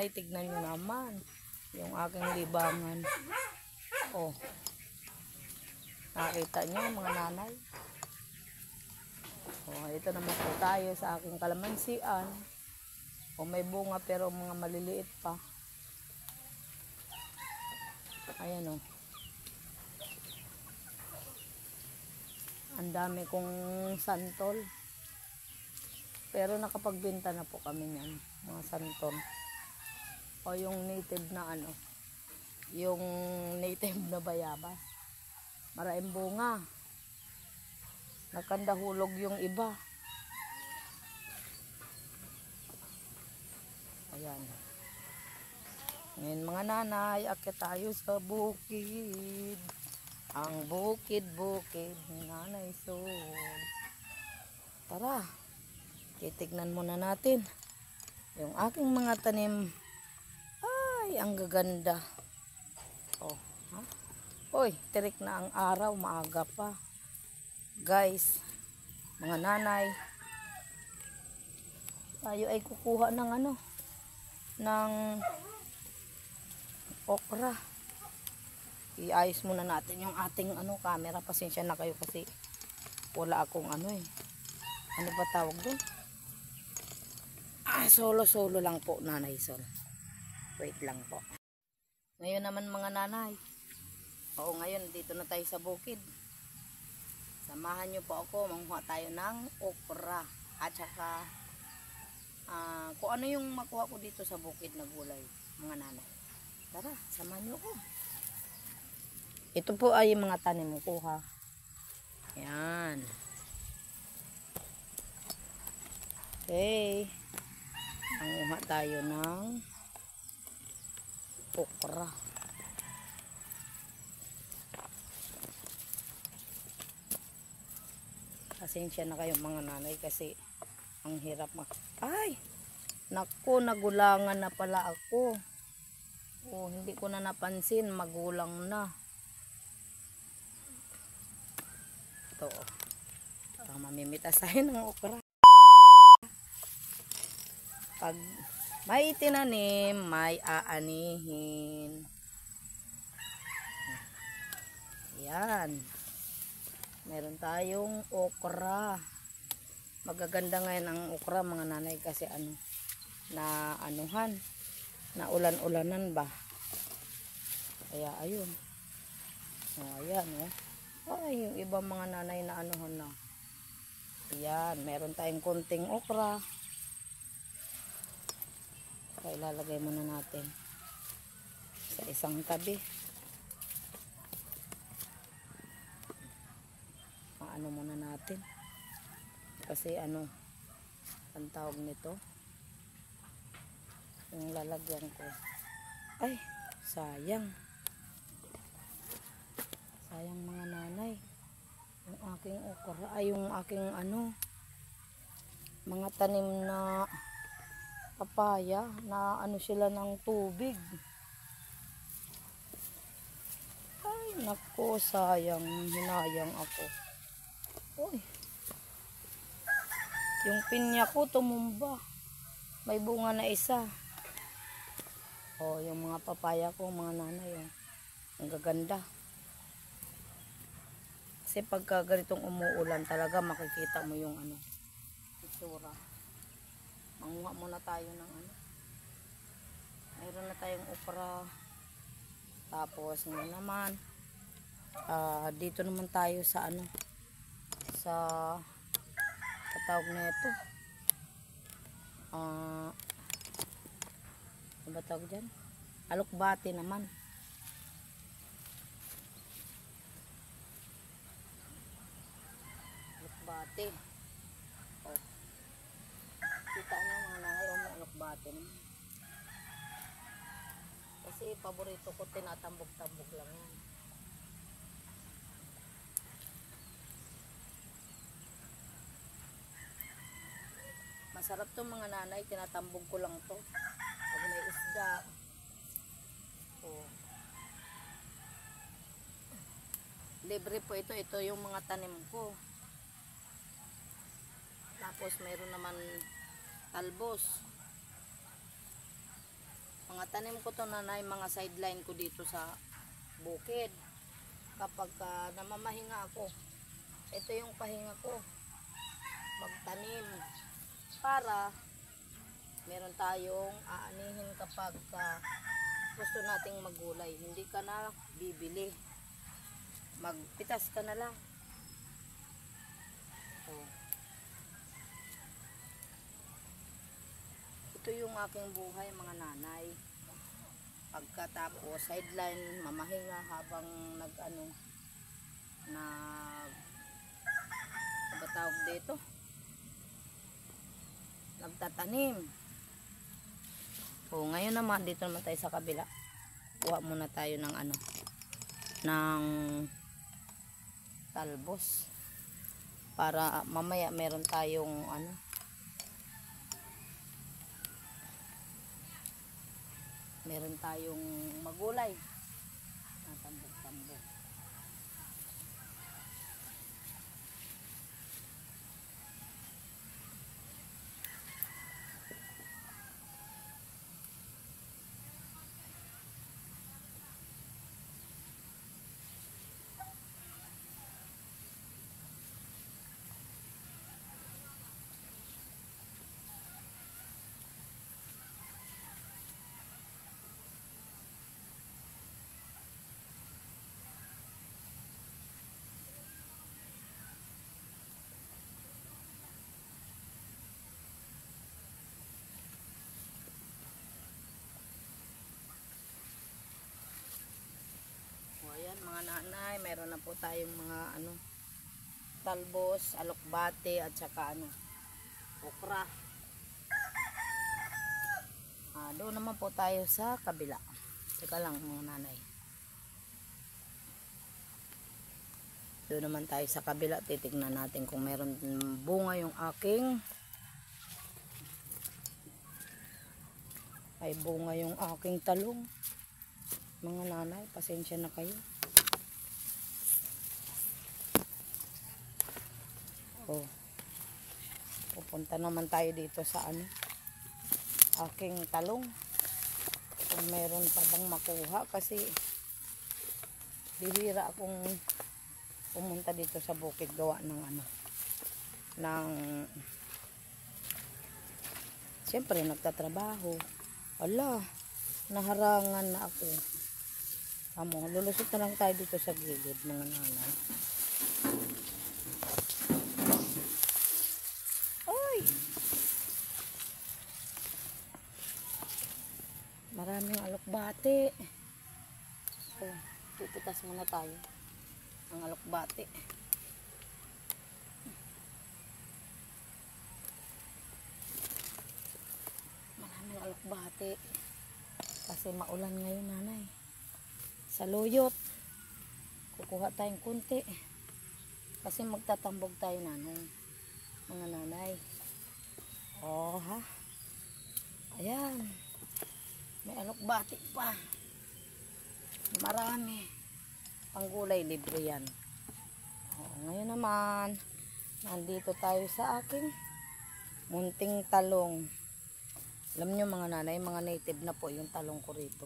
nanay, tignan nyo naman. Yung aking libangan. Oh. Nakita nyo mga nanay. Oh, ito naman po tayo sa aking kalamansian. Oh, may bunga pero mga maliliit pa. Ayan oh. Ang dami kong santol. Pero nakapagbenta na po kami niyan, mga santol. O yung native na ano, yung native na bayabas. Maraming bunga. Nakandahulog yung iba. Ayan. Ngayon mga nanay, akit tayo sa bukid. Ang bukid-bukid ni Nanay Sol. Tara, titignan muna natin yung aking mga tanim. Ay, ang gaganda. Oh, ha? Hoy, tirik na ang araw, maaga pa. Guys, mga nanay, tayo ay kukuha ng ano, ng okra. Iayos muna natin yung ating ano, camera. Pasensya na kayo kasi wala akong ano eh. Ano ba tawag doon? Solo lang po, Nanay Sol. Wait lang po. Ngayon naman mga nanay. Oo, ngayon dito na tayo sa bukid. Samahan nyo po ako, manguha tayo ng okra. At saka kung ano yung makuha ko dito sa bukid na gulay, mga nanay. Tara, samahan nyo ako. Ito po ay mga tanim ko ha. Ayan. Okay. Manguha tayo ng okra. Pasensya na kayo mga nanay kasi ang hirap Ay! Naku, nagulangan na pala ako. Oh, hindi ko na napansin, magulang na. Ito. Mamimitas tayo ng okra. Pag may tinanim, may aanihin. Yan. Meron tayong okra. Magaganda ngayon ang okra mga nanay kasi ano, na anuhan, na ulan-ulanan ba. Kaya ayun. Oh, ayan oh. Ay, yung ibang mga nanay na anuhan na. Ayan, meron tayong konting okra. Kaya ilalagay muna natin sa isang tabi. Paano muna natin? Kasi ano, ang tawag nito, yung lalagyan ko. Ay, sayang. Sayang mga nanay. Yung aking okra, ay yung aking ano, mga tanim na papaya, na ano sila ng tubig. Ay, nako, sayang. Hinayang ako. Uy. Yung pinya ko tumumba. May bunga na isa. Oh, yung mga papaya ko, mga nanay, oh. Ang gaganda. Kasi pagka ganitong umuulan talaga makikita mo yung ano, itsura. Manguha muna tayo ng ano. Mayroon na tayong okra. Tapos ngayon naman dito naman tayo sa ano, sa katawag na ito. Ano ba tawag dyan? Alokbate naman. Alokbate. Oh. Kita nyo mga nanay, may alokbate naman. Kasi paborito ko, tinatambog-tambog lang yan. Masarap to mga nanay, tinatambog ko lang to. Pag may isda. Oh. Libre po ito, ito yung mga tanim ko. Tapos mayroon naman talbos. Mga tanim ko to nanay, mga sideline ko dito sa bukid. Kapag namamahinga ako, ito yung pahinga ko, magtanim para meron tayong aanihin kapag gusto nating magulay. Hindi ka na bibili, magpitas ka na lang. Oh. Ito yung aking buhay mga nanay. Pagkatapos sideline, mamahinga habang nag ba tawag dito, nagtatanim. O ngayon naman dito naman tayo sa kabila. Kuha muna tayo ng ng talbos para mamaya meron tayong meron tayong magulay na tambok-tambok. Ayan mga nanay, meron na po tayong mga talbos, alokbate at saka okra. Doon naman po tayo sa kabila. Teka lang mga nanay. Doon naman tayo sa kabila, titignan natin kung meron bunga yung aking talong. Mga nanay, pasensya na kayo. Oh. Pupunta naman tayo dito sa aking talong. Kung meron pa bang makuha kasi bihira akong pumunta dito sa bukid gawa siyempre nagtatrabaho. Ala, naharangan na ako. Lulusot na lang tayo dito sa gilid mga nanay. Ay! Maraming alokbate. Pipitas muna tayo ang alokbate. Maraming alokbate. Kasi maulan ngayon nanay. Sa luyot kukuha tayong kunti kasi magtatambog tayo nanay, mga nanay. Oh ha, ayan, may alokbati pa, marami, panggulay libre yan. Ngayon naman nandito tayo sa aking munting talong. Alam nyo mga nanay, mga native na po yung talong ko rito.